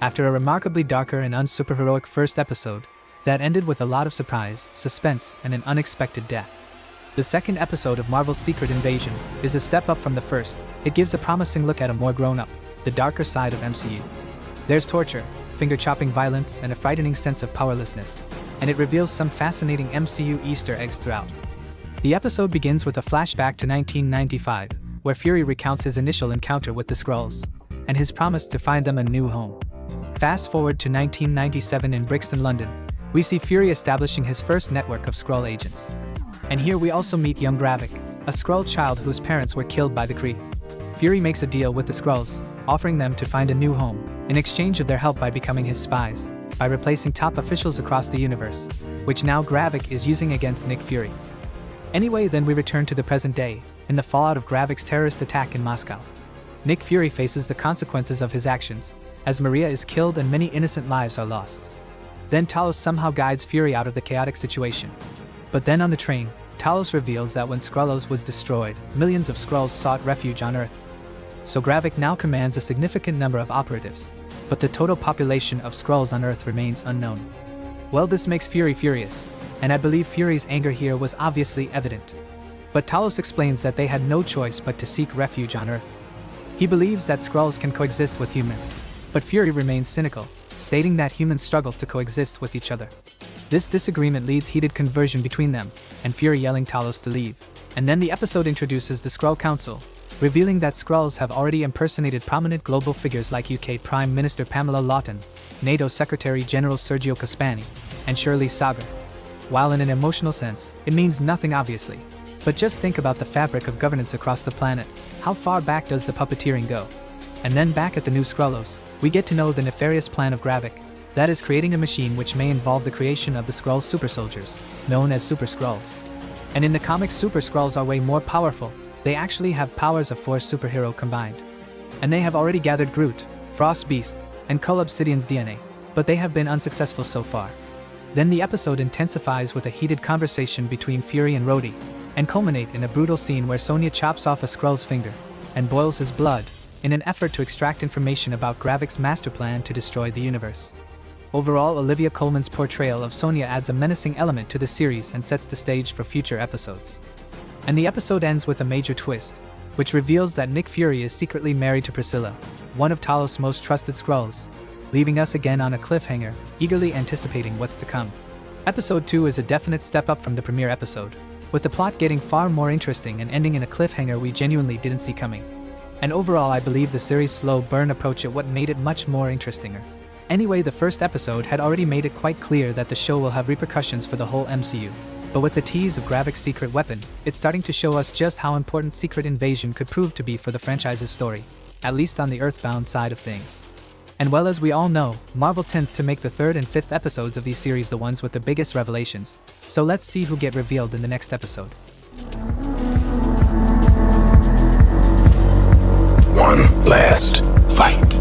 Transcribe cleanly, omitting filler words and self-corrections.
After a remarkably darker and unsuperheroic first episode that ended with a lot of surprise, suspense, and an unexpected death. The second episode of Marvel's Secret Invasion is a step up from the first. It gives a promising look at a more grown-up, the darker side of MCU. There's torture, finger-chopping violence, and a frightening sense of powerlessness, and it reveals some fascinating MCU Easter eggs throughout. The episode begins with a flashback to 1995, where Fury recounts his initial encounter with the Skrulls, and his promise to find them a new home. Fast forward to 1997 in Brixton, London, we see Fury establishing his first network of Skrull agents. And here we also meet young Gravik, a Skrull child whose parents were killed by the Kree. Fury makes a deal with the Skrulls, offering them to find a new home, in exchange of their help by becoming his spies, by replacing top officials across the universe, which now Gravik is using against Nick Fury. Anyway, then we return to the present day, in the fallout of Gravik's terrorist attack in Moscow. Nick Fury faces the consequences of his actions, as Maria is killed and many innocent lives are lost. Then Talos somehow guides Fury out of the chaotic situation. But then on the train, Talos reveals that when Skrulls was destroyed, millions of Skrulls sought refuge on Earth. So Gravik now commands a significant number of operatives, but the total population of Skrulls on Earth remains unknown. Well, this makes Fury furious, and I believe Fury's anger here was obviously evident. But Talos explains that they had no choice but to seek refuge on Earth. He believes that Skrulls can coexist with humans, but Fury remains cynical, stating that humans struggle to coexist with each other. This disagreement leads heated conversion between them, and Fury yelling Talos to leave. And then the episode introduces the Skrull Council, revealing that Skrulls have already impersonated prominent global figures like UK Prime Minister Pamela Lawton, NATO Secretary General Sergio Caspani, and Shirley Sagar. While in an emotional sense, it means nothing obviously. But just think about the fabric of governance across the planet. How far back does the puppeteering go? And then back at the new Skrulls, we get to know the nefarious plan of Gravik, that is creating a machine which may involve the creation of the Skrull super soldiers, known as Super Skrulls. And in the comics, Super Skrulls are way more powerful. They actually have powers of 4 superhero combined. And they have already gathered Groot, Frost Beast, and Cull Obsidian's DNA, but they have been unsuccessful so far. Then the episode intensifies with a heated conversation between Fury and Rhodey, and culminate in a brutal scene where Sonya chops off a Skrull's finger, and boils his blood, in an effort to extract information about Gravik's master plan to destroy the universe. Overall, Olivia Colman's portrayal of Sonya adds a menacing element to the series and sets the stage for future episodes. And the episode ends with a major twist, which reveals that Nick Fury is secretly married to Priscilla, one of Talos' most trusted Skrulls, leaving us again on a cliffhanger, eagerly anticipating what's to come. Episode 2 is a definite step up from the premiere episode, with the plot getting far more interesting and ending in a cliffhanger we genuinely didn't see coming. And overall, I believe the series' slow burn approach at what made it much more interesting. Anyway, the first episode had already made it quite clear that the show will have repercussions for the whole MCU. But with the tease of Gravik's secret weapon, it's starting to show us just how important Secret Invasion could prove to be for the franchise's story, at least on the Earthbound side of things. And well, as we all know, Marvel tends to make the 3rd and 5th episodes of these series the ones with the biggest revelations. So let's see who get revealed in the next episode. One last fight.